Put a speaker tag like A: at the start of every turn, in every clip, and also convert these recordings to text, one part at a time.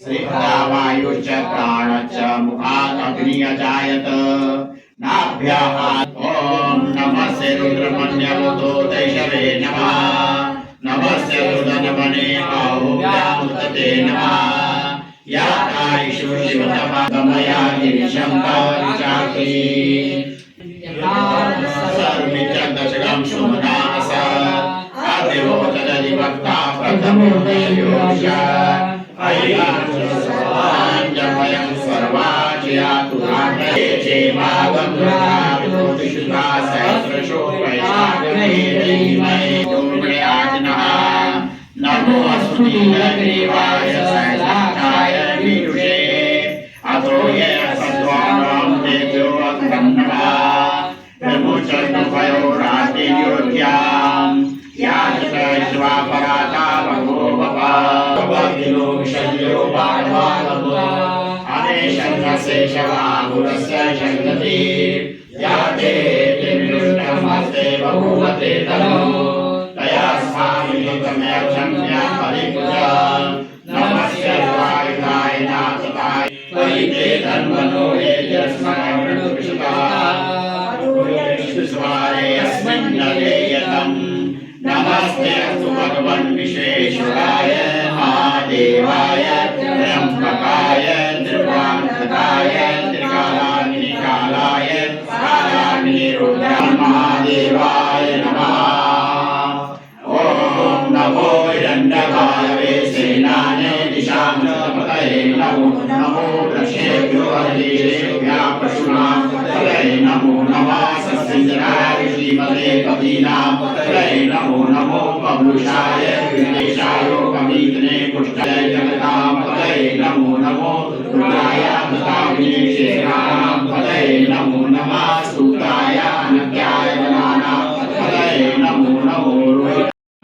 A: श्रीपदावायुश्च प्राणश्च मुखादग्नियजायत नाभ्याः ॐ नमस्ते रुद्रमन्यवतो दैशवे नमः नमस्ते रुदनमने आहुव्यामुतते नमः यातायिषु शिवतमया गिरिशङ्करिचापि सर्वमित्यदशकं सुमनास आदिवो तदधिवक्ता प्रथमो देयोष अय्याञ्जमयं सर्वाचयातु धामये चेमागम्रावितोषुता सहस्रशो वैशाखमेधीमहे दुर्गयाजनः नमो अस्मदीनग्रीवाय सहस्राय विदुषे अतो ये सद्वानां तेजो अग्रं नमः विमुचन्तु भयोरातियोग्याम् याजकैश्वापराता भगोपपा भगिनो विषयो पाठवानमो अनेशन्नशेषवाहुरस्य शङ्कति याते तिमिरुष्टमस्ते बहुमते तनो तया स्वामितमयक्षम्या परिपूजा नमस्य स्वायुधाय नाथताय त्वयि ते तन्मनो ये यस्मै प्रणुषिता स्वारे अस्मै संयतेयतम् नमस्ते अस्तु भगवन् विश्वेश्वराय महादेवाय त्र्यंबकाय त्रिपुरान्तकाय त्रिकालाग्निकालाय कालाग्निरुद्राय महादेवाय नमः। ओम नमो हिरण्यकालवे सेनाने दिशांतपतये नमो नमो वृक्षेभ्यो हरितेभ्यः पशूनां पतये नमो नमः सस्यजनाय श्रीमते कवीनां पतये नमो नमो पवृषाय विनेशाय कवीतने पुष्टाय जगतां पतये नमो नमो रुद्राय भृताग्निशेनानां पतये नमो नमः स्तुताय अनन्याय वनानां पतये नमो नमो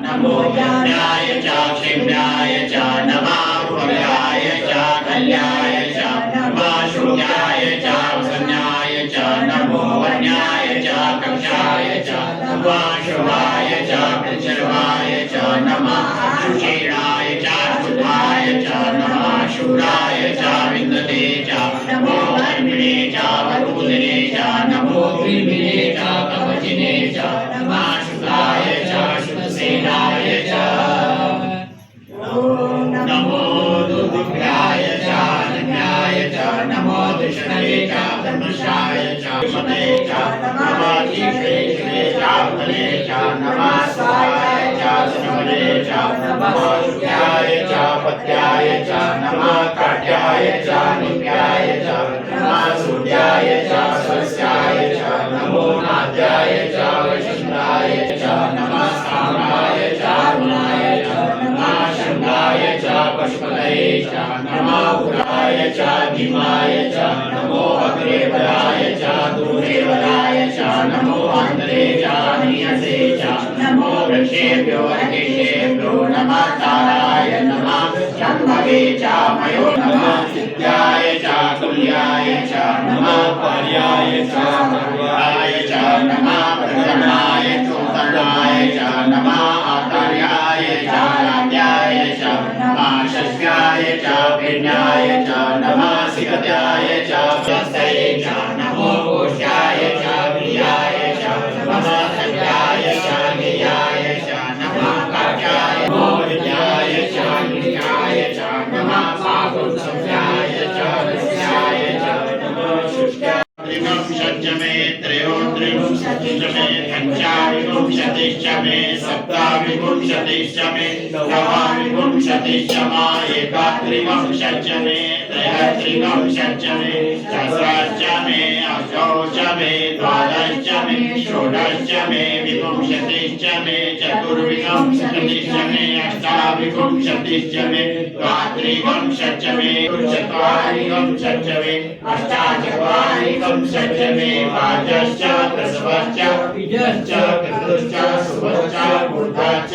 A: नमो ज्ञानाय च क्षेम्याय च नमः भव्याय च कल्याय च नमः शून्याय च वसन्याय च नमो वन्याय च कक्षाय च नमः शुभाय च प्रचर्वाय च नमः सुषीणाय च शुभाय च नमः शूराय च विन्दते च नमो वर्मिणे च वरुदिने च नमो द्विमिने च कवचिने च नमः शुभाय च सेनाय च नमो दुर्गाय च अन्याय च नमो दुष्टये च धर्मशाय च मते च नमः दीपेशे च वने च नमः स्वाहाय च समने च नमः शुद्धाय च पत्याय च नमः काट्याय च नित्याय च नमः सूर्याय च स्वस्याय च नमो नाद्याय च वैष्णवाय च नमः साम्राय च गुणाय च नमः शंगाय च पशुपतये च नमः उग्राय च भीमाय च नमो अग्रेवराय च दूरेवराय च नमो आंध्रे च नियसे च नमो वृक्षेभ्यो अर्केशेभ्यो नमः ताराय नमः शम्भवे च मयो नमः सिद्धाय च तुल्याय च नमः पर्याय च पर्याय च नमः प्रकरणाय चोतनाय च नमः आचार्याय च राध्याय च नमः शस्याय च पिण्याय च नमः सिकत्याय च प्रस्थये च नमो घोषाय च प्रियाय च नमः सत्याय च गियाय च नमः काट्याय नमो विद्याय च नित्याय च नमः पापुसंस्याय च रस्याय च नमः शुष्काय त्रिविंशतिमे त्रयोत्रिंशतिमे पञ्चविंशतिश्च मे सप्तविंशतिश्च मे नवविंशतिश्च मा एकात्रिंशतिश्च मे त्रयत्रिंशतिश्च मे सहस्रश्च मे अष्टौश्च मे द्वादशश्च मे षोडशश्च मे विंशतिश्च मे चतुर्विंशतिश्च मे अष्टाविंशतिश्च मे द्वात्रिंशतिश्च मे चत्वारिंशतिश्च मे अष्टाचत्वारिंशतिश्च मे पांचश्च प्रसवश्च बीजश्च कृतश्च शुभश्च बुद्धश्च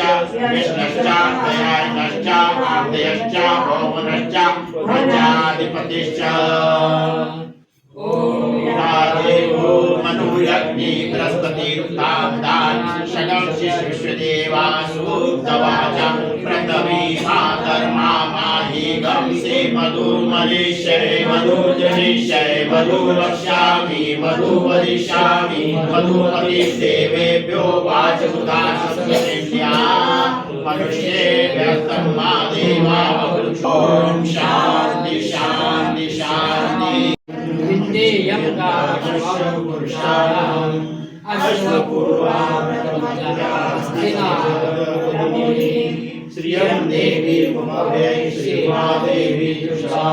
A: विष्णश्च दयानश्च आर्दयश्च भौमनश्च प्रजाधिपतिश्च देवो मनुरग्नि बृहस्पति तामदान षडंसि विश्वदेवासु तवाचा प्रथमी मातर्मा माहि गंसे मधु मनीष्ये मधु जनिष्ये मधु वक्ष्यामि मधु वदिष्यामि मधुमति देवेभ्यो वाचमुदाशस्वनिष्या मनुष्येभ्यः तन्मा देवा ओम शांति शांति शांति
B: विद्येयं पुरुषाणाम् अश्वपूर्वास्तिना
A: श्रियं देवी ममभय श्रीमादेवी जुषा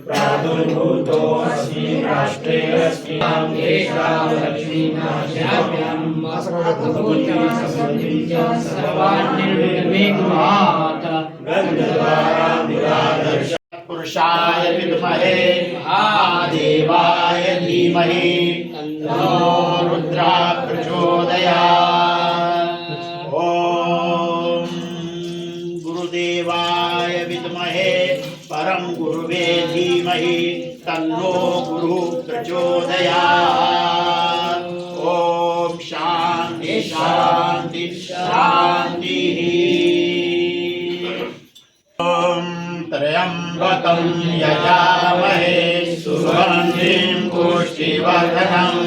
A: प्रादुर्भूतो अस्मि राष्ट्रे अस्मि देशां लक्ष्मीनाश्याम्यम् असृतभूतिं समृद्धिं च सर्वान्निर्विघ्नात् गन्धद्वारादिरादर्श पुरुषाय विद्महे महादेवाय धीमहि तन्नो रुद्रः प्रचोदयात्। ॐ गुरुदेवाय विद्महे परम गुरुवे धीमहि तन्नो गुरु प्रचोदयात्। शांति शांति ओम त्र्यंबकं यजामहे सुगंधिं पुष्टिवर्धनम्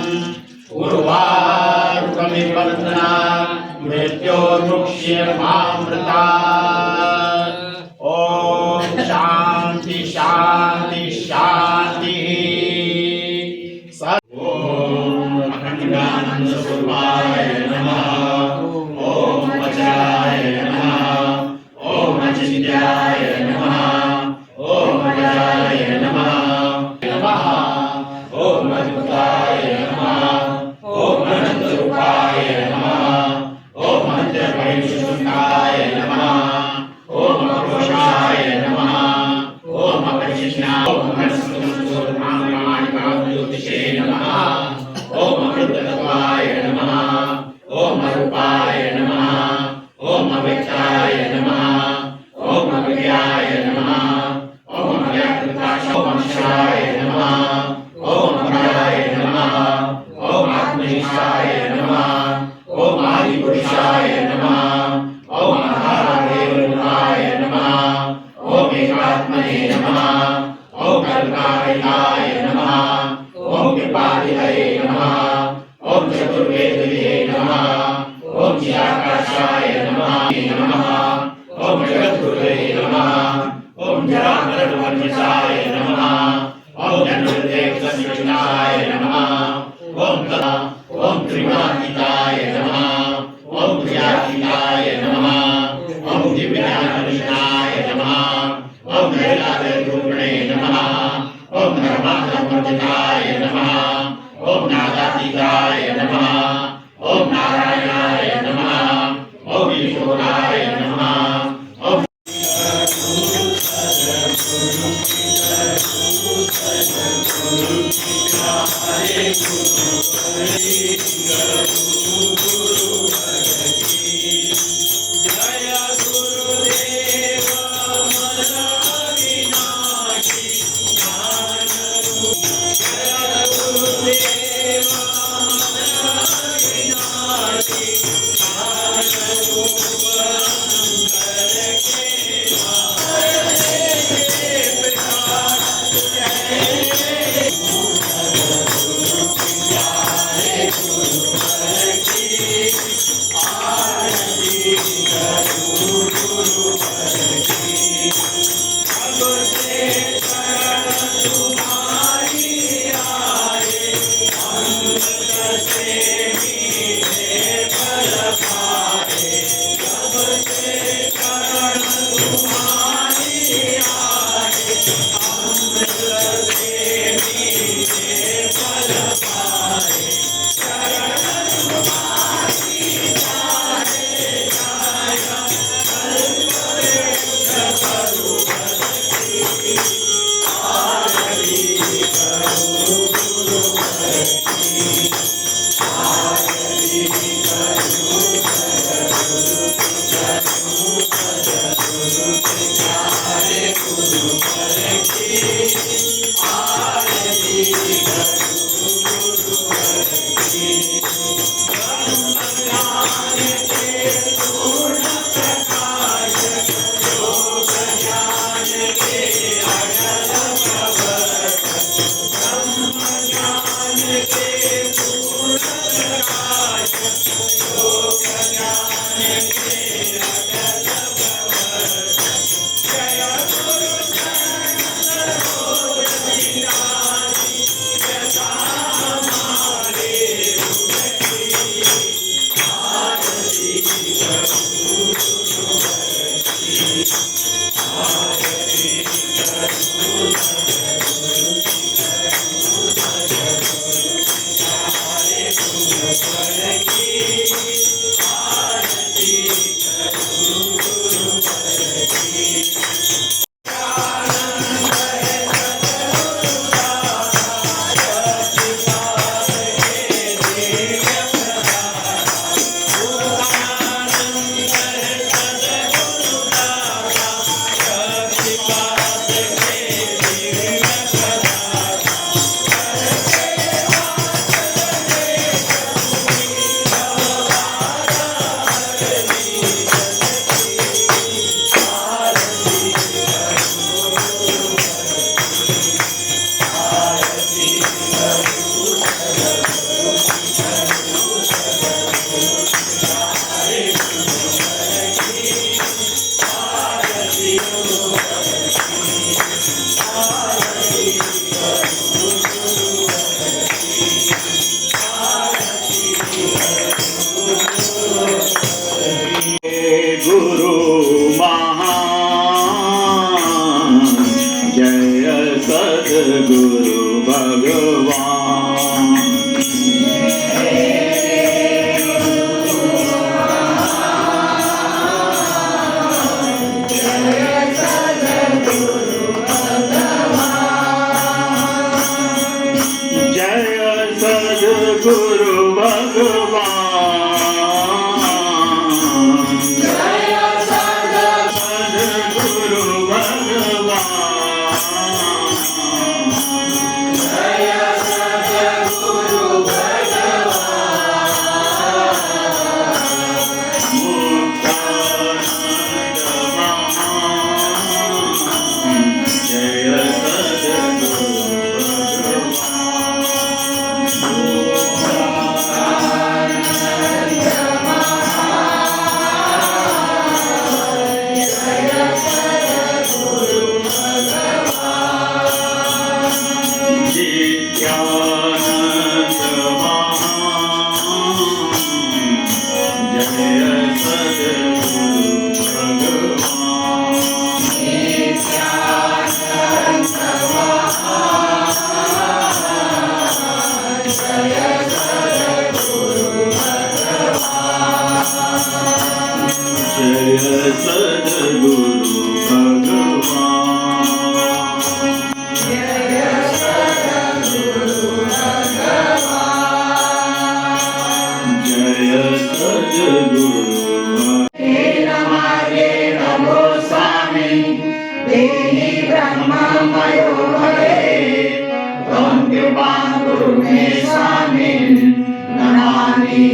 A: उर्वारुकमिव बन्धनात् मृत्योर्मुक्ष्यमामृतात् ओम शांति शांति शांति ओम अखंडानंद स्वरूपाय नमः ओम वज्राय नमः ओम अचिन्त्याय नमः ओम अजाय नमः नमः ओम अद्भुताय नमः ओम अनंतरूपाय नमः ओम अंतर्बहिर्शून्याय नमः ओम अघोषाय नमः ओम अपरिचिन्नाय ओम ज्योतिषे नमः ओम अमृतत्वाय नमः ओम अरूपाय नमः ओम अव्यक्ताय नमः ओम अव्ययाय नमः ओम अव्यक्ताय ओम अक्षराय नमः ओम अमराय नमः ओम आत्मनिष्ठाय नमः ओम आदिपुरुषाय नमः ओम महादेवाय नमः ओम एकात्मने नमः ओम कल्पाय नमः ओम कृपादिहये नमः ओम चतुर्वेदये नमः ओम चिदाकाशाय नमः ओम जगद्गुरवे नमः ओम जरामरणवर्जिताय नमः ओम जन्मदेवसंयुक्ताय नमः ओम त्रिगुणातीताय नमः ओम क्रियातीताय नमः ओम दिव्यज्ञाननिष्ठाय नमः ओम लीलारूपिणे नमः ओम धर्मात्मवर्जिताय नमः ओम नादातीताय नमः ओम नारायणाय नमः ओम ईश्वराय नमः ओम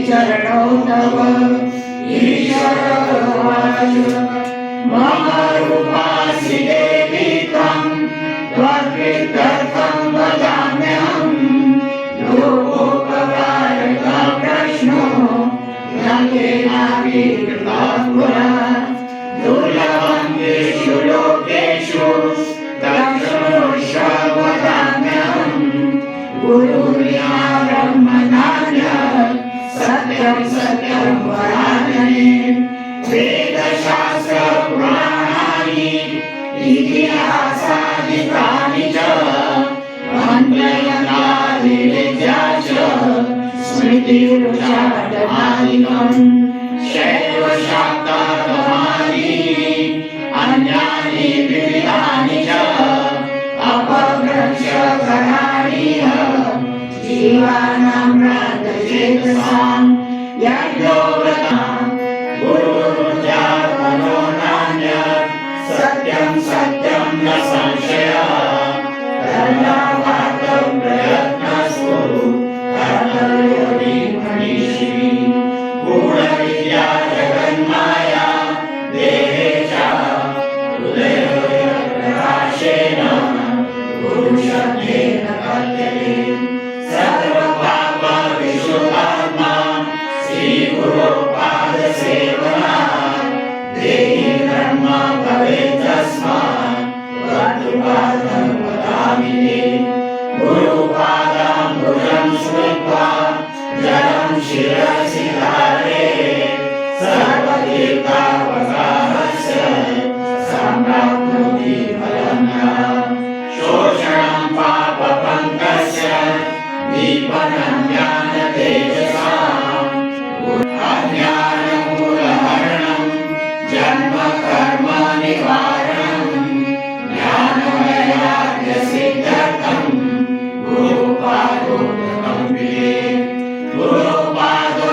C: चरणौ तव ईश्वरवाच मम रूपासि देवी त्वं त्वद्विद्यर्थं वदाम्यहम् लोकोपकारकः प्रश्नो न केनापि कृतः पुरा दुर्लभं येषु लोकेषु तच्छृणुष्व वदाम्यहम् गुरुर्या ब्रह्मणान्यत् सत्यं सत्यं वदामि वेदशास्त्र पुराणानि इतिहासादिकानि च मन्त्रयन्त्रादि विद्या च स्मृतिरुच्चाटनादिकम् शैवशाक्तागमानि अन्यानि विविधानि च अपभ्रंश कराणि जीवानां प्रातःचेतसां यज्ञोव्रतां गुरुर्जात्मनो नान्यत् सत्यं सत्यं न संशयः कर्मवाक्यं प्रयत्नस्तु कर्तव्योऽपि मनीषी गूढविद्या जगन्माया देहे च हृदयप्रकाशेन गुरुशब्देन कथ्यते सर्वपापविशुद्धात्मा श्रीगुरुपादसेवना देहि ब्रह्म भवेत् तस्मात् त्वत्पादं वदामि ते गुरुपादाम्बुजं स्मृत्वा जलं शिरसि धारयेत् सर्वतीर्थावगाहस्य सम्प्राप्नोति फलं नः शोषणं पापपङ्कस्य दीपनं ज्ञानतेजसाम् अज्ञानमूलहरणं जन्मकर्म निवारणं ज्ञानवैराग्यसिद्ध्यर्थं गुरुपादोपकम्पिते गुरुपादो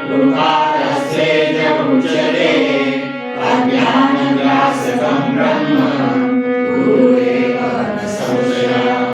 C: गृहातस्थे च उच्यते अज्ञानग्रासकं ब्रह्म गुरुरेव न संशयः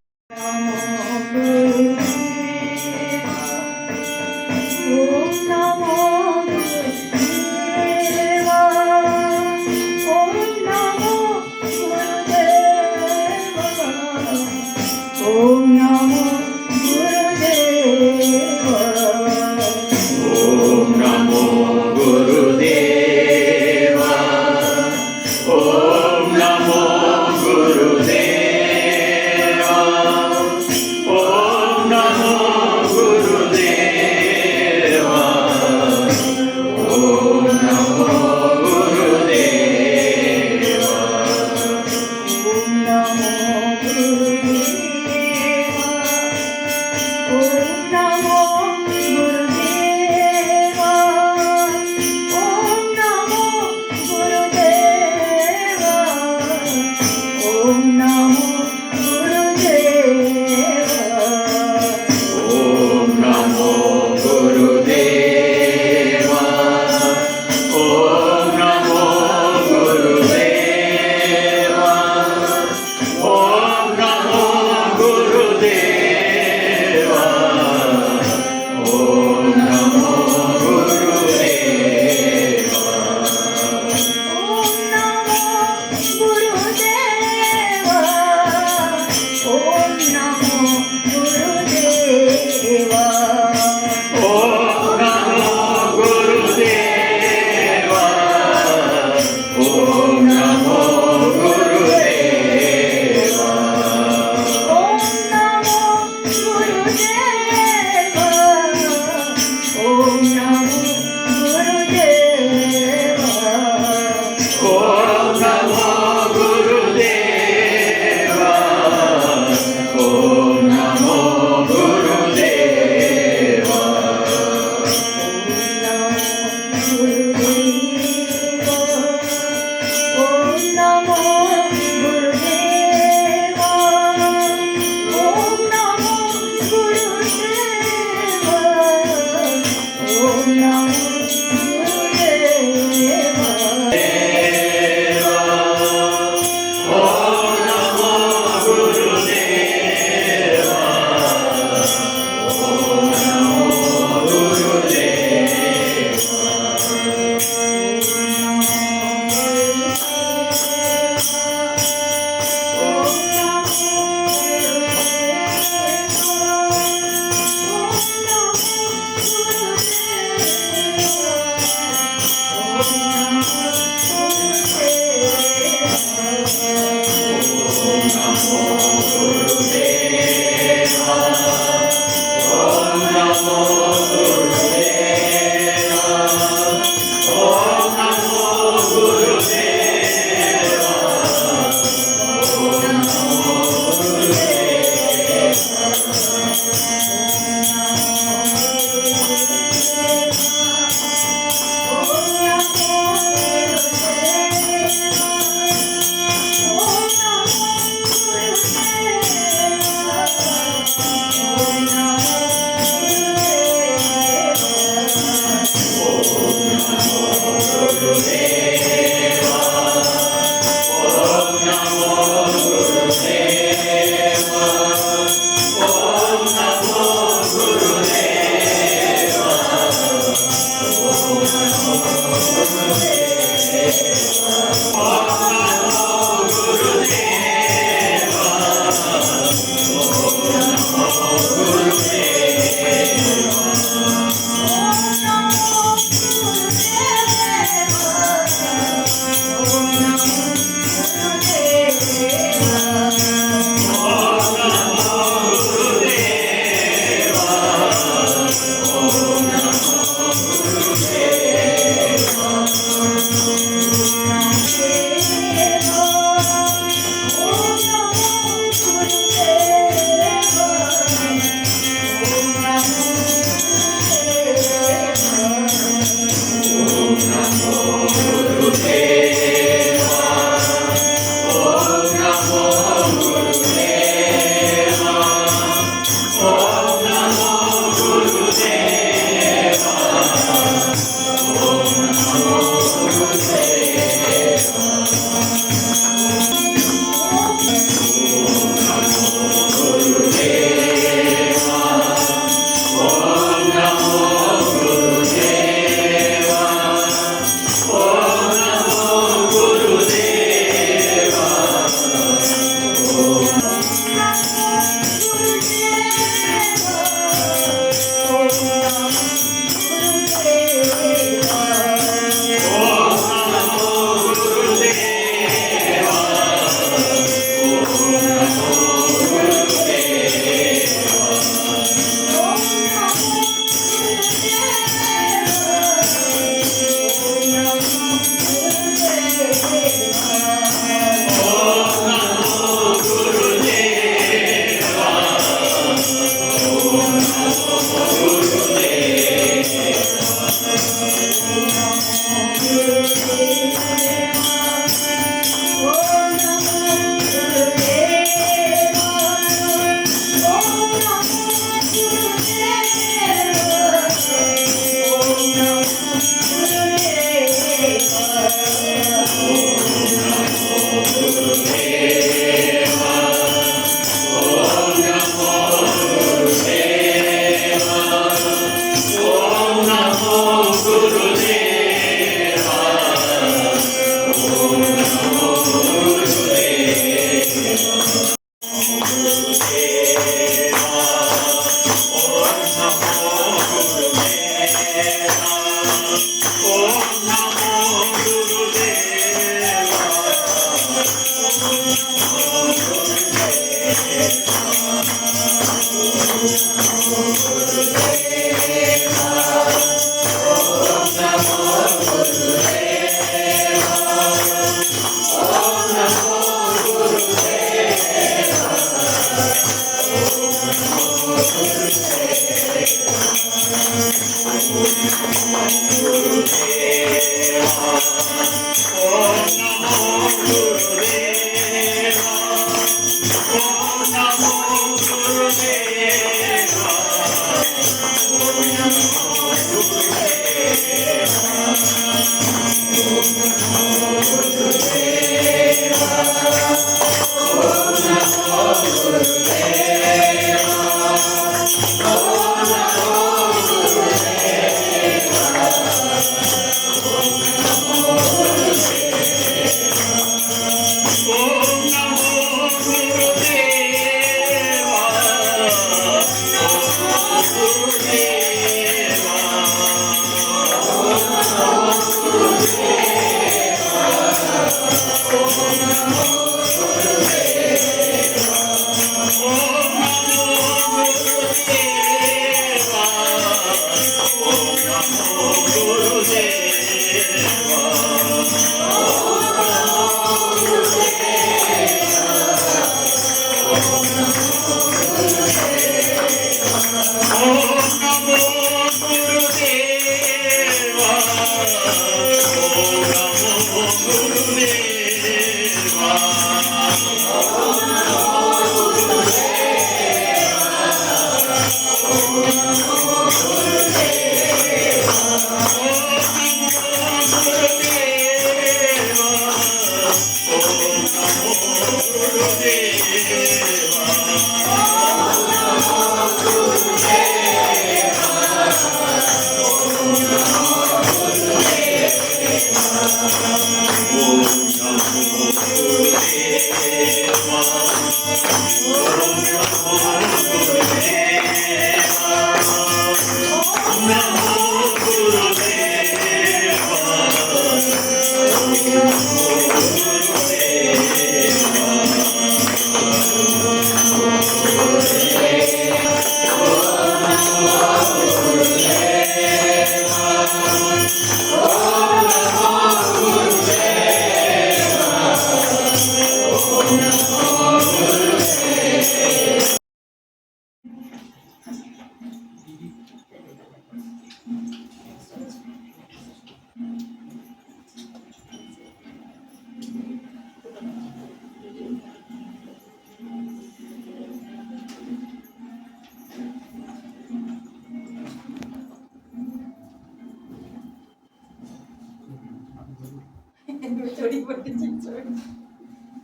D: थोड़ी बड़ी चीज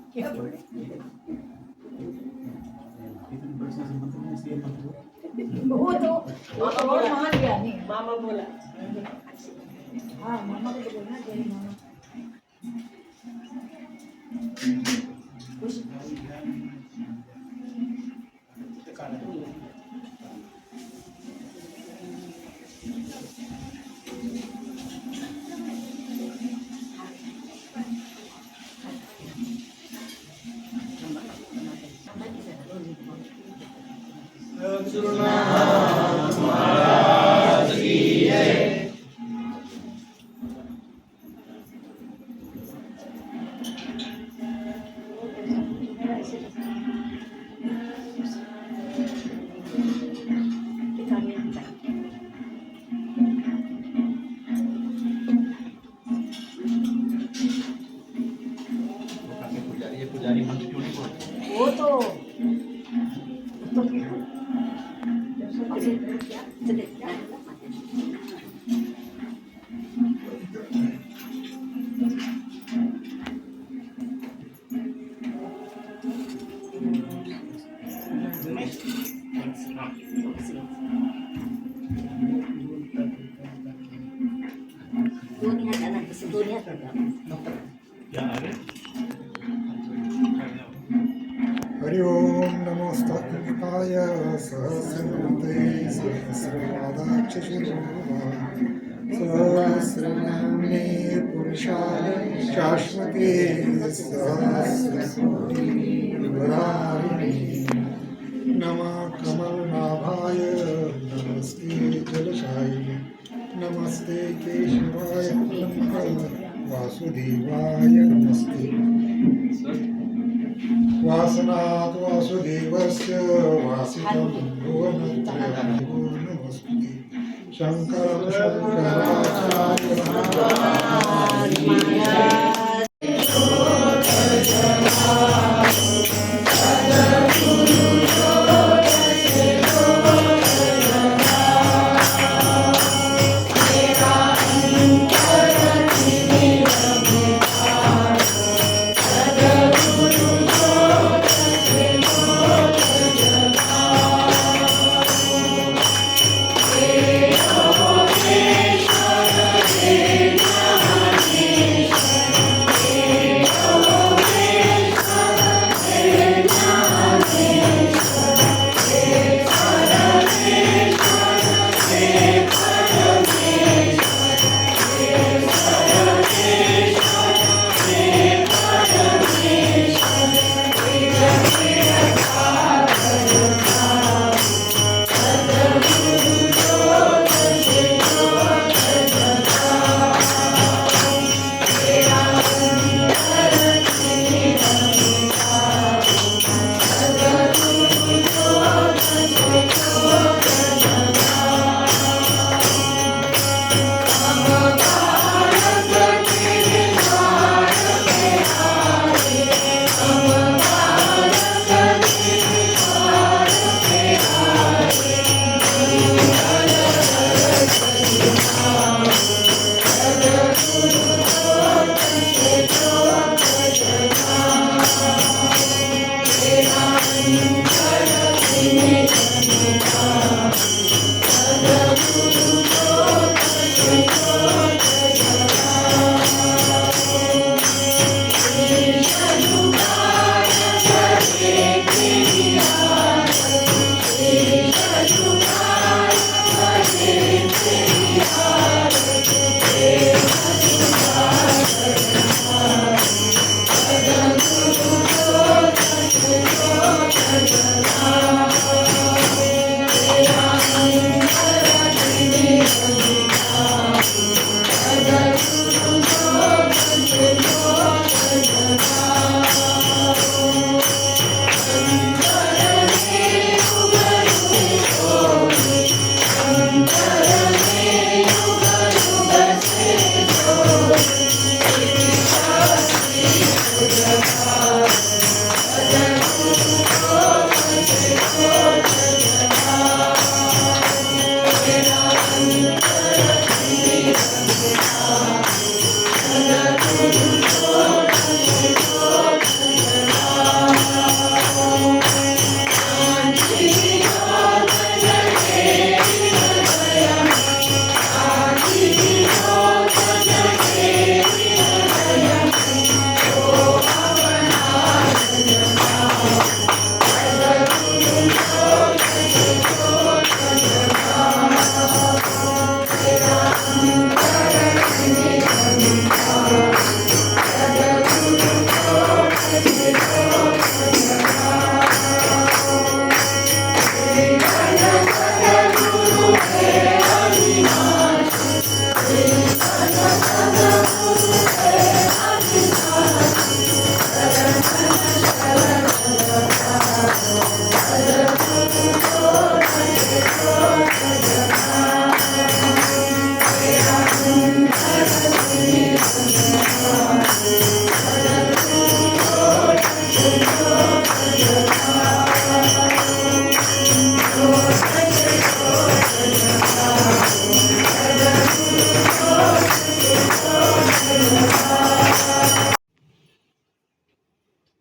D: क्या बोले वो तो और मान गया नहीं मामा बोला हाँ मामा को तो बोलना तेरी मामा वो तो
C: हरि ओम नमोस्तकाय सहस्रकृते सहस्रपादाक्षशिरोभा सहस्रनाम्ने पुरुषाय शाश्वते सहस्रकोटिविभुधारिणे नमः कमलनाभाय नमस्ते जलशायिने नमस्ते केशवाय वासुदेवाय नमस्ते वासनात् वासुदेवस्य वासितं भुवनत्रयो नमस्ते शङ्करं शङ्कराचार्य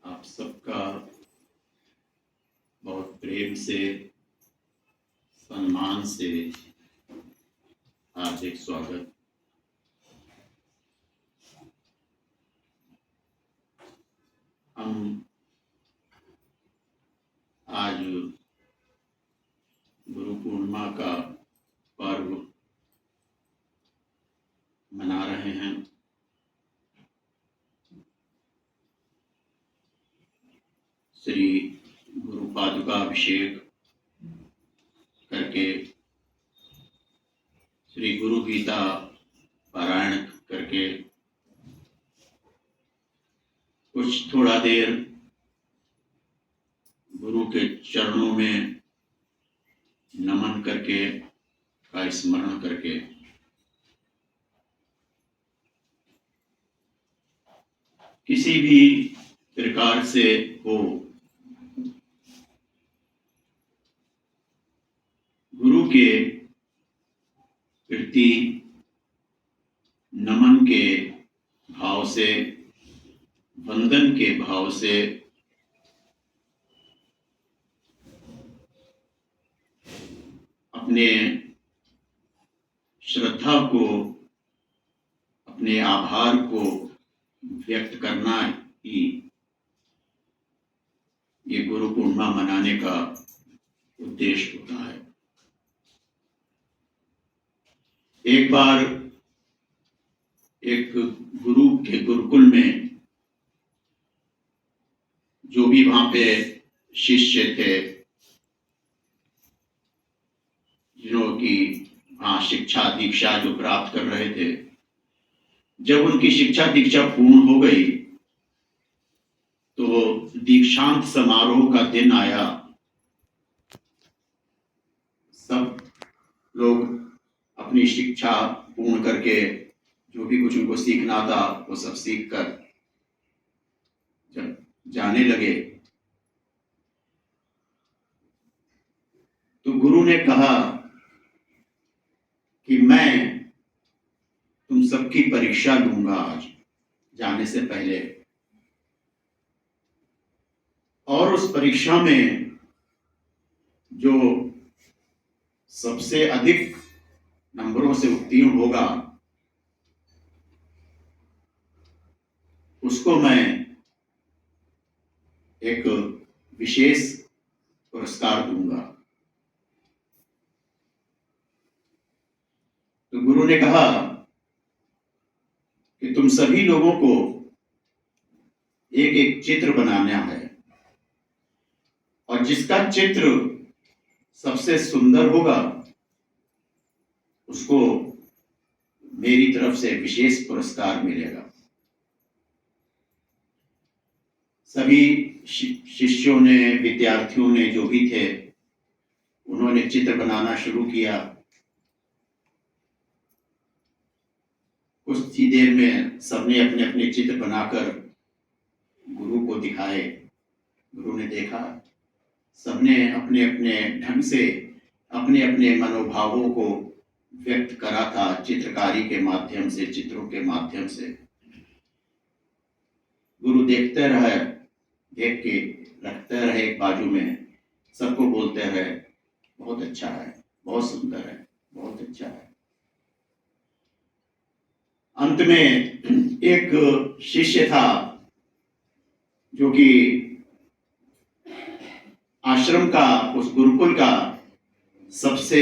A: आप सबका बहुत प्रेम से सम्मान से हार्दिक स्वागत। हम आज गुरु पूर्णिमा का पर्व हैं। श्री गुरु पादुका अभिषेक करके, श्री गुरु गीता पारायण करके कुछ थोड़ा देर गुरु के चरणों में नमन करके, का स्मरण करके किसी भी प्रकार से हो गुरु के प्रति नमन के भाव से, वंदन के भाव से अपने श्रद्धा को, अपने आभार को व्यक्त करना ही ये गुरु पूर्णिमा मनाने का उद्देश्य होता है। एक बार एक गुरु के गुरुकुल में जो भी वहां पे शिष्य थे, जिन्हों की वहां शिक्षा दीक्षा जो प्राप्त कर रहे थे, जब उनकी शिक्षा दीक्षा पूर्ण हो गई तो दीक्षांत समारोह का दिन आया। सब लोग अपनी शिक्षा पूर्ण करके जो भी कुछ उनको सीखना था वो सब सीख कर जब जाने लगे तो गुरु ने कहा कि मैं तुम सबकी परीक्षा लूंगा आज जाने से पहले, और उस परीक्षा में जो सबसे अधिक नंबरों से उत्तीर्ण होगा उसको मैं एक विशेष पुरस्कार दूंगा। तो गुरु ने कहा कि तुम सभी लोगों को एक एक चित्र बनाना है और जिसका चित्र सबसे सुंदर होगा उसको मेरी तरफ से विशेष पुरस्कार मिलेगा। सभी शिष्यों ने, विद्यार्थियों ने जो भी थे, उन्होंने चित्र बनाना शुरू किया। कुछ ही देर में सबने अपने अपने चित्र बनाकर गुरु को दिखाए। गुरु ने देखा, सबने अपने अपने ढंग से अपने अपने मनोभावों को व्यक्त करा था चित्रकारी के माध्यम से, चित्रों के माध्यम से। गुरु देखते रहे, देख के रखते रहे एक बाजू में, सबको बोलते रहे बहुत अच्छा है, बहुत सुंदर है, बहुत अच्छा है। अंत में एक शिष्य था जो कि आश्रम का, उस गुरुकुल का सबसे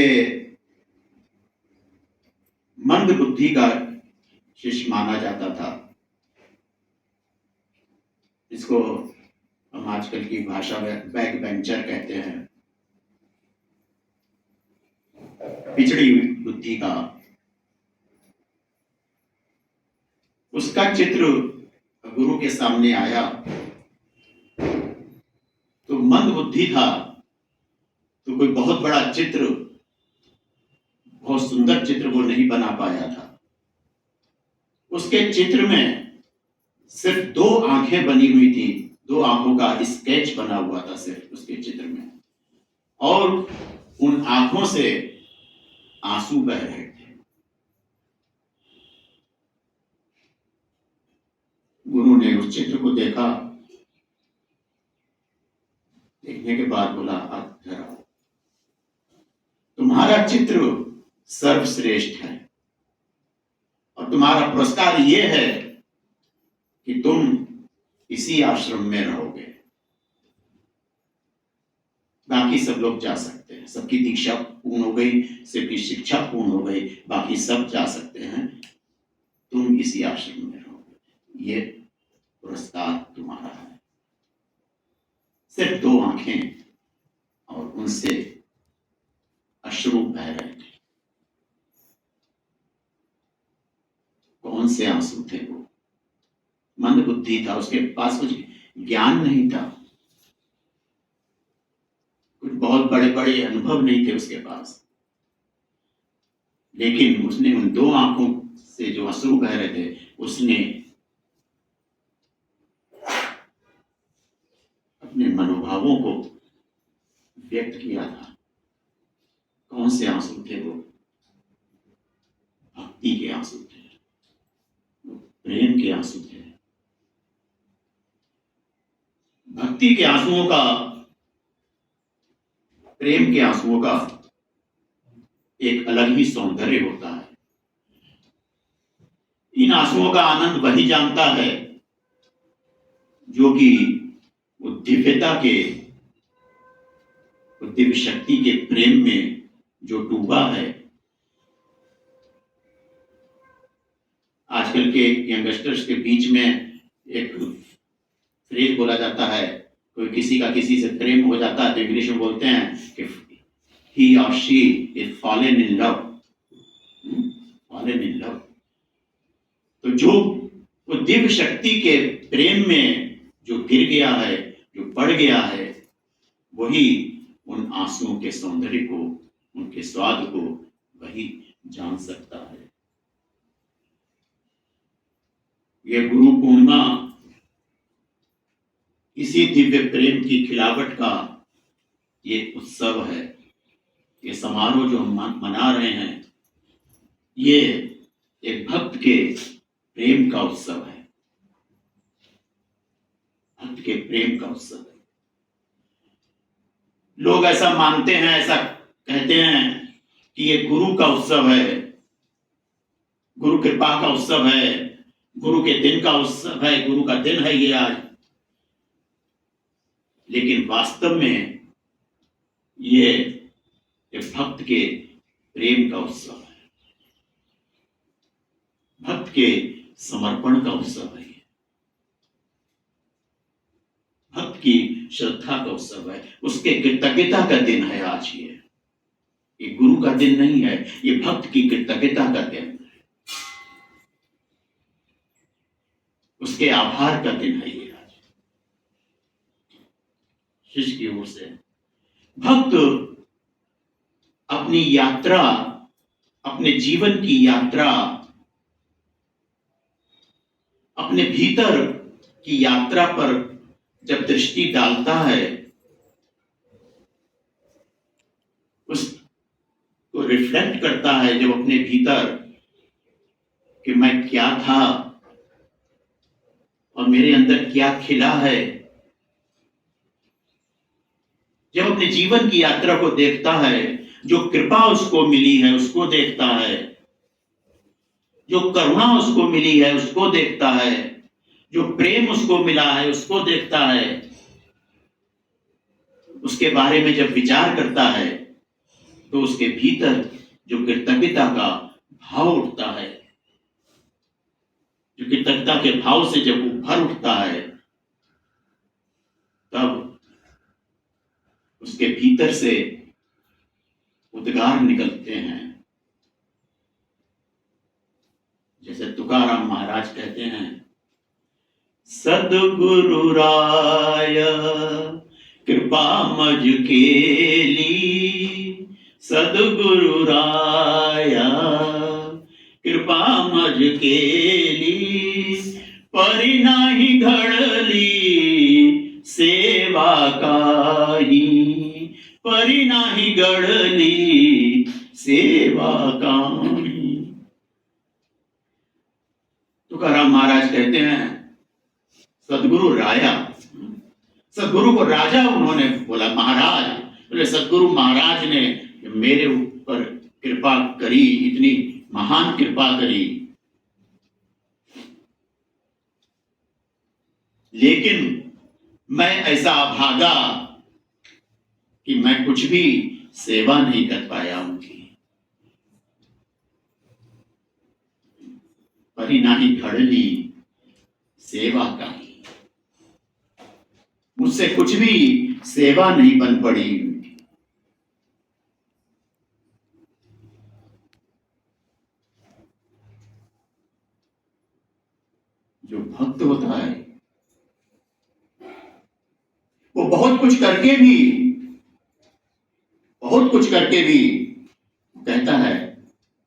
A: मंद बुद्धि का शिष्य माना जाता था। इसको हम आजकल की भाषा में बैक बेंचर कहते हैं, पिछड़ी हुई बुद्धि का। उसका चित्र गुरु के सामने आया तो मंद बुद्धि था, तो कोई बहुत बड़ा चित्र, बहुत सुंदर चित्र वो नहीं बना पाया था। उसके चित्र में सिर्फ 2 आंखें बनी हुई थी, 2 आंखों का स्केच बना हुआ था सिर्फ उसके चित्र में, और उन आंखों से आंसू बह रहे थे। गुरु ने उस चित्र को देखा, देखने के बाद बोला, अब जरा तुम्हारा चित्र सर्वश्रेष्ठ है और तुम्हारा पुरस्कार ये है कि तुम इसी आश्रम में रहोगे। बाकी सब लोग जा सकते हैं, सबकी दीक्षा पूर्ण हो गई, सबकी शिक्षा पूर्ण हो गई, बाकी सब जा सकते हैं, तुम इसी आश्रम में रहोगे, ये पुरस्कार तुम्हारा है। सिर्फ 2 आंखें और उनसे अश्रु बह रहे थे। कौन से आंसू थे वो? मंद बुद्धि था, उसके पास कुछ ज्ञान नहीं था, कुछ बहुत बड़े बड़े अनुभव नहीं थे उसके पास, लेकिन उसने उन 2 आंखों से जो अश्रु बह रहे थे, उसने अपने मनोभावों को व्यक्त किया था। कौन से आंसू थे वो? भक्ति के आंसू थे, प्रेम के आंसू थे। भक्ति के आंसुओं का, प्रेम के आंसुओं का एक अलग ही सौंदर्य होता है। इन आंसुओं का आनंद वही जानता है जो कि वो दिव्यता के, वो दिव्य शक्ति के प्रेम में जो डूबा है। आजकल के यंगस्टर्स के बीच में एक फ्रेज बोला जाता है, कोई किसी का किसी से प्रेम हो जाता है तो इंग्लिश में बोलते हैं कि he or she is fallen in love, fallen in love। तो जो वो दिव्य शक्ति के प्रेम में जो गिर गया है, जो पड़ गया है, वही उन आंसुओं के सौंदर्य को, उनके स्वाद को वही जान सकता है। यह गुरु पूर्णिमा इसी दिव्य प्रेम की खिलावट का ये उत्सव है। ये समारोह जो हम मना रहे हैं, ये एक भक्त के प्रेम का उत्सव है, भक्त के प्रेम का उत्सव है। लोग ऐसा मानते हैं, ऐसा कहते हैं कि ये गुरु का उत्सव है, गुरु कृपा का उत्सव है, गुरु के दिन का उत्सव है, गुरु का दिन है ये आज। लेकिन वास्तव में ये एक भक्त के प्रेम का उत्सव है, भक्त के समर्पण का उत्सव है, भक्त की श्रद्धा का उत्सव है, उसके कृतज्ञता का दिन है आज। ये गुरु का दिन नहीं है, ये भक्त की कृतज्ञता का दिन है, उसके आभार का दिन है ये आज शिष्य की ओर से। भक्त अपनी यात्रा, अपने जीवन की यात्रा, अपने भीतर की यात्रा पर जब दृष्टि डालता है, उसको रिफ्लेक्ट करता है, जब अपने भीतर कि मैं क्या था और मेरे अंदर क्या खिला है, जब अपने जीवन की यात्रा को देखता है, जो कृपा उसको मिली है उसको देखता है, जो करुणा उसको मिली है उसको देखता है, जो प्रेम उसको मिला है उसको देखता है, उसके बारे में जब विचार करता है तो उसके भीतर जो कृतज्ञता का भाव उठता है, जो कृतज्ञता के भाव से जब वो भर उठता है, तब उसके भीतर से उद्गार निकलते हैं। जैसे तुकाराम महाराज कहते हैं, सद्गुरु राय कृपा मज केली, सद्गुरु राय कृपा मज केली, परि नाही घडली सेवा काही, परि नाही घडली सेवा काही। तुकाराम महाराज कहते हैं, सदगुरु राया, सदगुरु को राजा उन्होंने बोला, महाराज बोले सदगुरु महाराज ने मेरे ऊपर कृपा करी, इतनी महान कृपा करी, लेकिन मैं ऐसा अभागा कि मैं कुछ भी सेवा नहीं कर पाया उनकी। परी नाही घडली सेवा काही, मुझसे कुछ भी सेवा नहीं बन पड़ी। जो भक्त होता है वो बहुत कुछ करके भी कहता है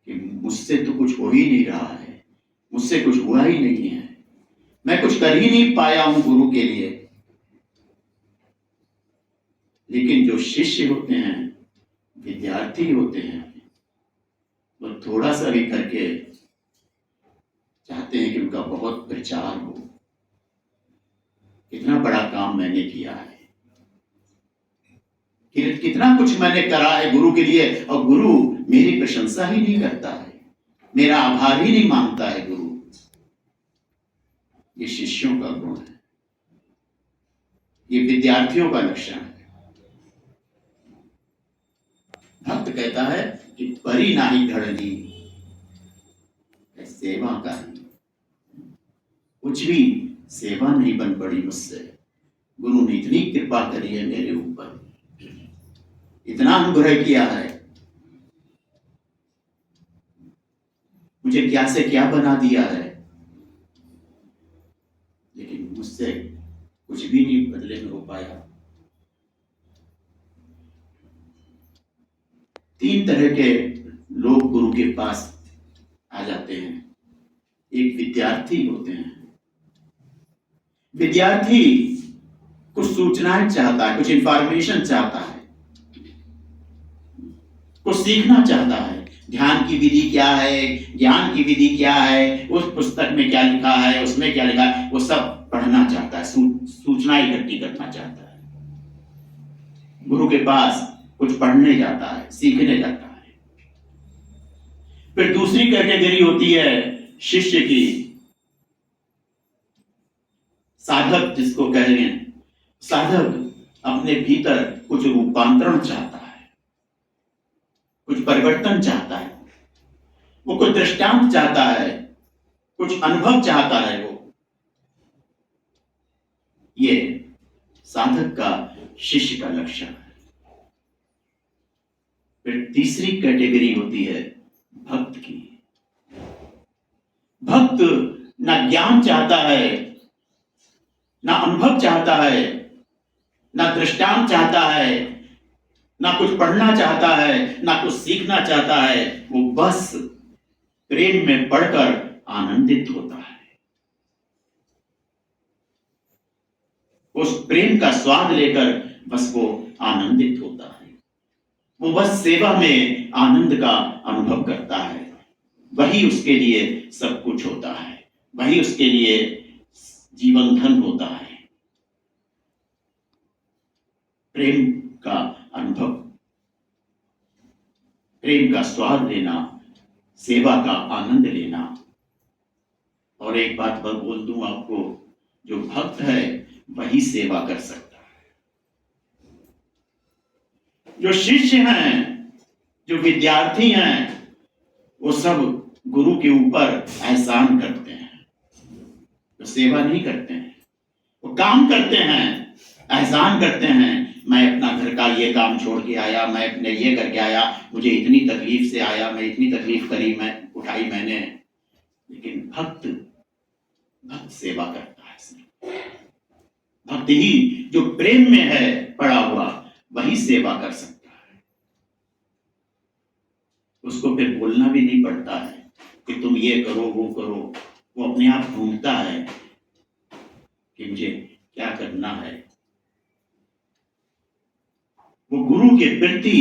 A: कि मुझसे तो कुछ हो ही नहीं रहा है, मुझसे कुछ हुआ ही नहीं है, मैं कुछ कर ही नहीं पाया हूं गुरु के लिए। लेकिन जो शिष्य होते हैं, विद्यार्थी होते हैं, वो थोड़ा सा भी करके चाहते हैं कि उनका बहुत प्रचार हो, कितना बड़ा काम मैंने किया है, कितना कुछ मैंने करा है गुरु के लिए, और गुरु मेरी प्रशंसा ही नहीं करता है, मेरा आभार ही नहीं मानता है गुरु। ये शिष्यों का गुण है, ये विद्यार्थियों का लक्षण है। भक्त कहता है कि परी नाही घड़नी सेवा का, कुछ भी सेवा नहीं बन पड़ी मुझसे। गुरु ने इतनी कृपा करी है मेरे ऊपर, इतना अनुग्रह किया है, मुझे क्या से क्या बना दिया है, लेकिन मुझसे कुछ भी नहीं बदले में हो पाया। 3 तरह के लोग गुरु के पास आ जाते हैं। एक विद्यार्थी होते हैं, विद्यार्थी कुछ सूचनाएं चाहता है, कुछ इंफॉर्मेशन चाहता है, कुछ सीखना चाहता है। ध्यान की विधि क्या है, ज्ञान की विधि क्या है, उस पुस्तक में क्या लिखा है, उसमें क्या लिखा है, वो सब पढ़ना चाहता है, सूचना इकट्ठी करना चाहता है। गुरु के पास कुछ पढ़ने जाता है, सीखने जाता है। फिर दूसरी कैटेगरी होती है शिष्य की, साधक जिसको कह रहे हैं। साधक अपने भीतर कुछ रूपांतरण चाहता है, कुछ परिवर्तन चाहता है, वो कुछ दृष्टांत चाहता है, कुछ अनुभव चाहता है। वो ये साधक का, शिष्य का लक्षण है। फिर तीसरी कैटेगरी होती है भक्त की। भक्त ना ज्ञान चाहता है, ना अनुभव चाहता है, ना दृष्टांत चाहता है, ना कुछ पढ़ना चाहता है, ना कुछ सीखना चाहता है। वो बस प्रेम में पढ़कर आनंदित होता है, उस प्रेम का स्वाद लेकर बस वो आनंदित होता है। वो बस सेवा में आनंद का अनुभव करता है, वही उसके लिए सब कुछ होता है, वही उसके लिए जीवन धन होता है। प्रेम का अनुभव, प्रेम का स्वाद लेना, सेवा का आनंद लेना। और एक बात मैं बोल दूं आपको, जो भक्त है वही सेवा कर सकता है। जो शिष्य हैं, जो विद्यार्थी हैं, वो सब गुरु के ऊपर एहसान करते हैं, वो सेवा नहीं करते हैं। वो काम करते हैं, एहसान करते हैं। मैं अपना घर का ये काम छोड़ के आया, मैं अपने ये करके आया, मुझे इतनी तकलीफ से आया, मैं इतनी तकलीफ करी, मैं उठाई मैंने। लेकिन भक्त सेवा करता है। भक्त ही जो प्रेम में है पड़ा हुआ, वही सेवा कर सकता है। उसको फिर बोलना भी नहीं पड़ता है कि तुम ये करो वो करो। वो अपने आप ढूंढता है कि मुझे क्या करना है। वो गुरु के प्रति,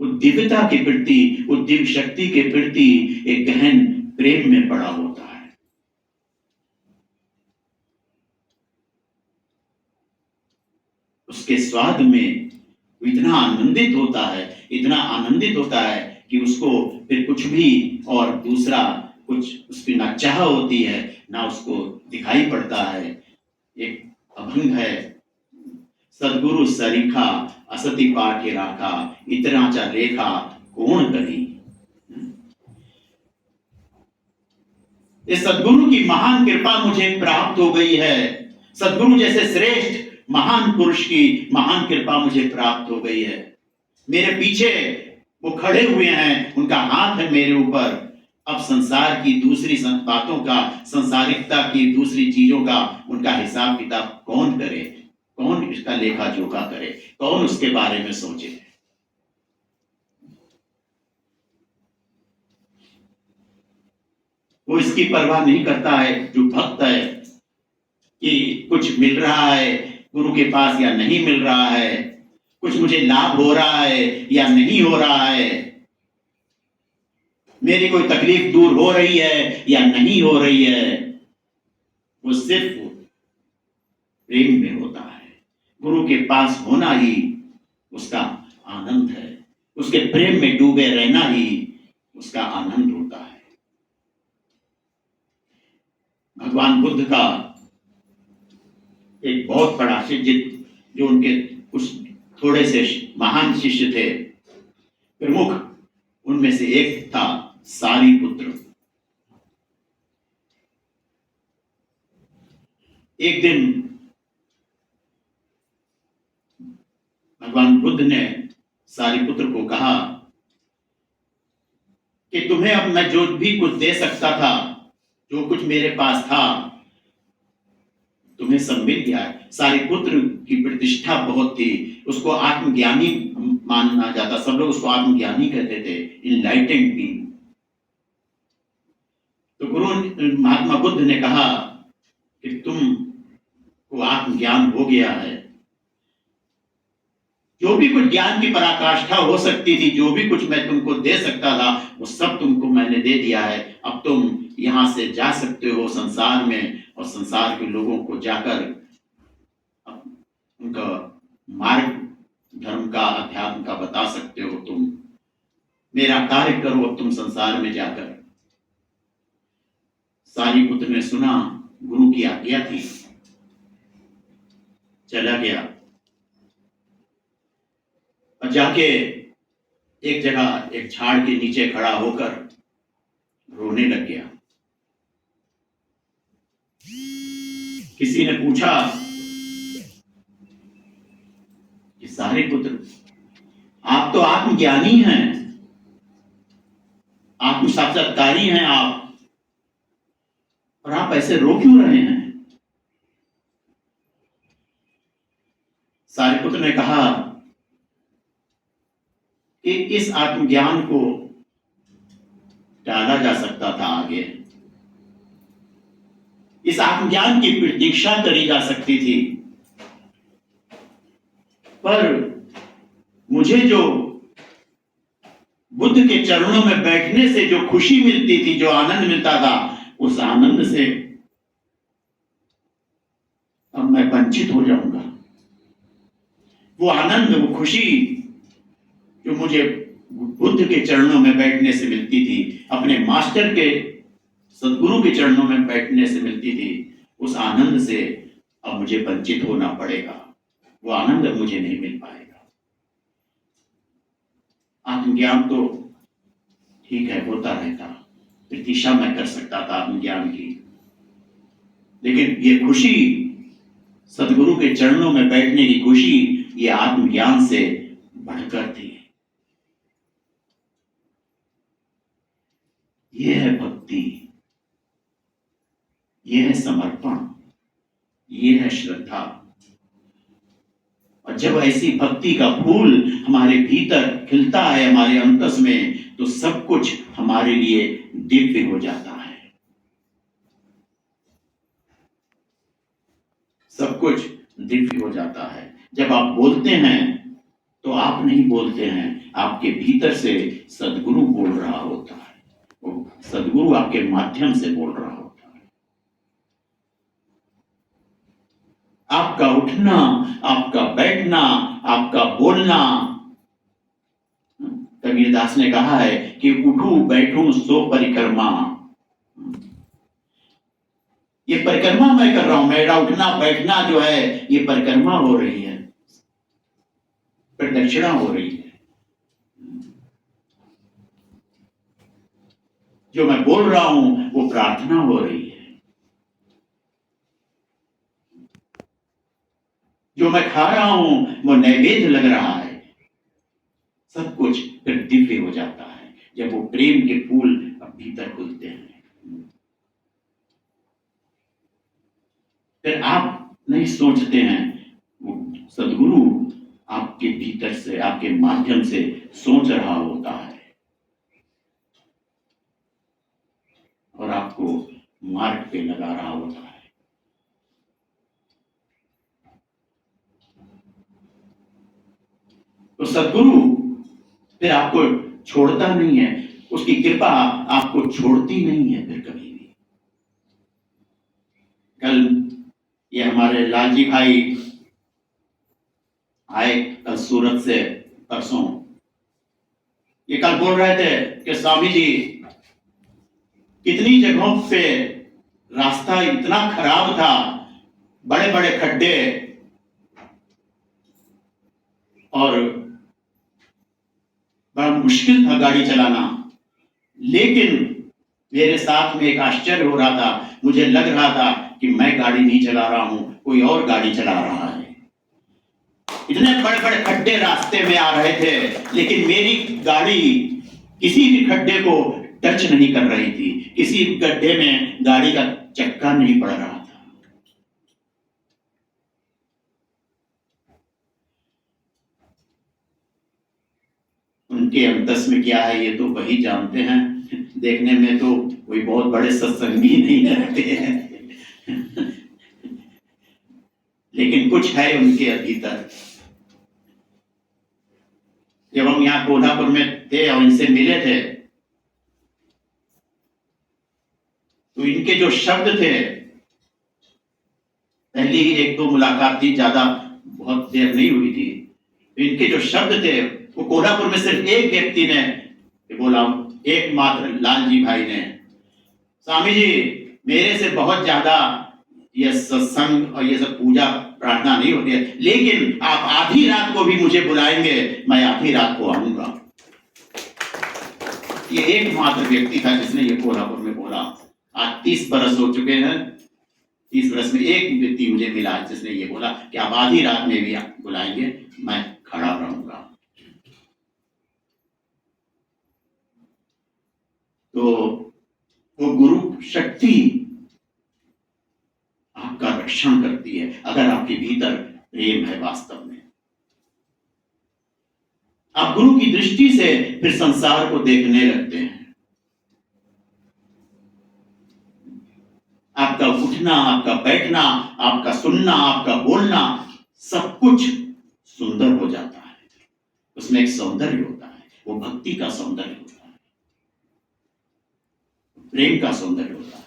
A: वो दिव्यता के प्रति, वो दिव्य शक्ति के प्रति एक गहन प्रेम में पड़ा होता है। उसके स्वाद में इतना आनंदित होता है, इतना आनंदित होता है कि उसको फिर कुछ भी और दूसरा कुछ उसकी ना चाह होती है, ना उसको दिखाई पड़ता है। एक अभंग है, सदगुरु सरीखा असति पाठे राखा, इतना चा लेखा कौन करी। इस सदगुरु की महान कृपा मुझे प्राप्त हो गई है। सदगुरु जैसे श्रेष्ठ महान पुरुष की महान कृपा मुझे प्राप्त हो गई है। मेरे पीछे वो खड़े हुए हैं, उनका हाथ है मेरे ऊपर। अब संसार की दूसरी बातों का, संसारिकता की दूसरी चीजों का उनका हिसाब किताब कौन करे, कौन इसका लेखा जोखा करे, कौन उसके बारे में सोचे। वो इसकी परवाह नहीं करता है जो भक्त है कि कुछ मिल रहा है गुरु के पास या नहीं मिल रहा है, कुछ मुझे लाभ हो रहा है या नहीं हो रहा है, मेरी कोई तकलीफ दूर हो रही है या नहीं हो रही है। वो सिर्फ प्रेम में होता है। गुरु के पास होना ही उसका आनंद है, उसके प्रेम में डूबे रहना ही उसका आनंद होता है। भगवान बुद्ध का एक बहुत बड़ा शिष्य, जो उनके कुछ थोड़े से महान शिष्य थे, प्रमुख, उनमें से एक था सारीपुत्र। एक दिन भगवान बुद्ध ने सारीपुत्र को कहा कि तुम्हें अब मैं जो भी कुछ दे सकता था, जो कुछ मेरे पास था, तुम्हें सब मिल गया है। सारीपुत्र की प्रतिष्ठा बहुत थी, उसको आत्मज्ञानी माना जाता, सब लोग उसको आत्मज्ञानी कहते थे, इनलाइटेंड बीइंग। तो गुरु महात्मा बुद्ध ने कहा कि तुम को आत्मज्ञान हो गया है, जो भी कुछ ज्ञान की पराकाष्ठा हो सकती थी, जो भी कुछ मैं तुमको दे सकता था, वो सब तुमको मैंने दे दिया है। अब तुम यहां से जा सकते हो संसार में, और संसार के लोगों को जाकर उनका मार्ग, धर्म का, अध्यात्म का बता सकते हो। तुम मेरा कार्य करो अब तुम संसार में जाकर। सारीपुत्र ने सुना, गुरु की आज्ञा थी, चला गया और जाके एक जगह एक झाड़ के नीचे खड़ा होकर रोने लग गया। किसी ने पूछा कि सारीपुत्र, आप तो आत्मज्ञानी हैं, आत्म साक्षात्कारी हैं आप, और आप ऐसे रो क्यों रहे हैं? सारीपुत्र ने कहा कि इस आत्मज्ञान को टाला जा सकता था आगे, इस आत्मज्ञान की प्रतीक्षा करी जा सकती थी, पर मुझे जो बुद्ध के चरणों में बैठने से जो खुशी मिलती थी, जो आनंद मिलता था, उस आनंद से अब मैं वंचित हो जाऊंगा। वो आनंद, वो खुशी जो मुझे बुद्ध के चरणों में बैठने से मिलती थी, अपने मास्टर के, सदगुरु के चरणों में बैठने से मिलती थी, उस आनंद से अब मुझे वंचित होना पड़ेगा। वो आनंद अब मुझे नहीं मिल पाएगा। आत्मज्ञान तो ठीक है, होता रहता, प्रतीक्षा मैं कर सकता था आत्मज्ञान की, लेकिन ये खुशी, सदगुरु के चरणों में बैठने की खुशी, ये आत्मज्ञान से बढ़कर थी। ये है भक्ति, ये है समर्पण, ये है श्रद्धा। और जब ऐसी भक्ति का फूल हमारे भीतर खिलता है, हमारे अंतस में, तो सब कुछ हमारे लिए दिव्य हो जाता है। सब कुछ दिव्य हो जाता है। जब आप बोलते हैं तो आप नहीं बोलते हैं, आपके भीतर से सदगुरु बोल रहा होता है, वो सदगुरु आपके माध्यम से बोल रहा होता है। आपका उठना, आपका बैठना, आपका बोलना, कबीरदास ने कहा है कि उठूं बैठूं सो परिक्रमा। ये परिक्रमा मैं कर रहा हूं, मेरा उठना बैठना जो है ये परिक्रमा हो रही है, प्रदक्षिणा हो रही है। जो मैं बोल रहा हूं वो प्रार्थना हो रही है, जो मैं खा रहा हूं वो नैवेद्य लग रहा है। सब कुछ फिर दिव्य हो जाता है जब वो प्रेम के फूल भीतर खुलते हैं। फिर आप नहीं सोचते हैं, वो सदगुरु आपके भीतर से, आपके माध्यम से सोच रहा होता है और आपको मार्ग पे लगा रहा होता है। तो सदगुरु फिर आपको छोड़ता नहीं है, उसकी कृपा आपको छोड़ती नहीं है फिर कभी भी। कल ये हमारे लालजी भाई आए कल सूरत से, परसों ये कल बोल रहे थे कि स्वामी जी कितनी जगहों पे रास्ता इतना खराब था, बड़े बड़े खड्डे और बड़ा मुश्किल था गाड़ी चलाना, लेकिन मेरे साथ में एक आश्चर्य हो रहा था। मुझे लग रहा था कि मैं गाड़ी नहीं चला रहा हूं, कोई और गाड़ी चला रहा है। इतने बड़े बड़े खड्डे रास्ते में आ रहे थे, लेकिन मेरी गाड़ी किसी भी खड्डे को टच नहीं कर रही थी, किसी गड्ढे में गाड़ी का चक्का नहीं पड़ रहा था। उनके अंतस में क्या है ये तो वही जानते हैं। देखने में तो कोई बहुत बड़े सत्संगी नहीं लगते हैं, लेकिन कुछ है उनके भीतर। जब हम यहाँ कोल्हापुर में थे और इनसे मिले थे, तो इनके जो शब्द थे, पहली ही एक दो मुलाकात थी, ज्यादा बहुत देर नहीं हुई थी, तो इनके जो शब्द थे वो कोल्हापुर में सिर्फ एक व्यक्ति ने बोला, एकमात्र लालजी भाई ने, स्वामी जी मेरे से बहुत ज्यादा ये सत्संग और ये सब पूजा प्रार्थना नहीं होती है, लेकिन आप आधी रात को भी मुझे बुलाएंगे, मैं आधी रात को आऊंगा। ये एकमात्र व्यक्ति था जिसने ये कोल्हापुर में बोला। आज 30 बरस हो चुके हैं, 30 बरस में एक व्यक्ति मुझे मिला जिसने ये बोला कि आप आधी रात में भी आप बुलाएंगे, मैं खड़ा रहूंगा। तो वो गुरु शक्ति आपका रक्षण करती है अगर आपके भीतर प्रेम है वास्तव में। आप गुरु की दृष्टि से फिर संसार को देखने लगते हैं। आपका उठना, आपका बैठना, आपका सुनना, आपका बोलना, सब कुछ सुंदर हो जाता है। उसमें एक सौंदर्य होता है, वो भक्ति का सौंदर्य होता है, प्रेम का सौंदर्य होता है।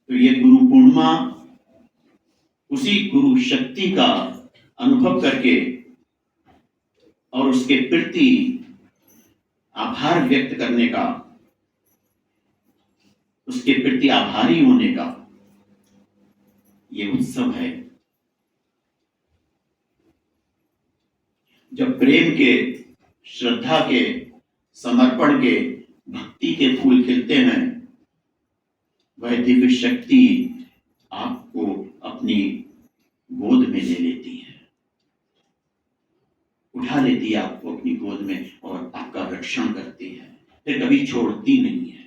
A: तो ये गुरु पूर्णिमा उसी गुरु शक्ति का अनुभव करके और उसके प्रति आभार व्यक्त करने का, उसके प्रति आभारी होने का ये उत्सव है। जब प्रेम के, श्रद्धा के, समर्पण के, भक्ति के फूल खिलते हैं, वह दिव्य शक्ति आपको अपनी गोद में ले लेती है, उठा लेती है आपको अपनी गोद में और आपका रक्षण करती है, फिर कभी छोड़ती नहीं है।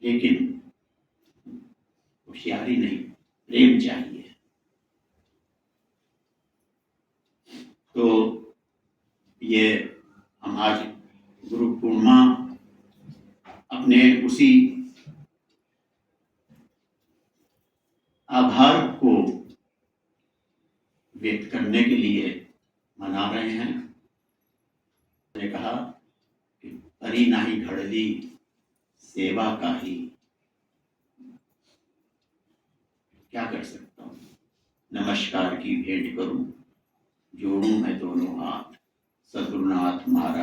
A: लेकिन होशियारी नहीं, प्रेम चाहिए। तो ये हम आज गुरु पूर्णिमा अपने उसी आभार को व्यक्त करने के लिए मना रहे हैं। मैंने कहा कि परी नाही घड़ली सेवा का ही, क्या कर सकता हूं, नमस्कार की भेंट करूं, जोड़ूं मैं दोनों हाथ, सद्गुरुनाथ महाराज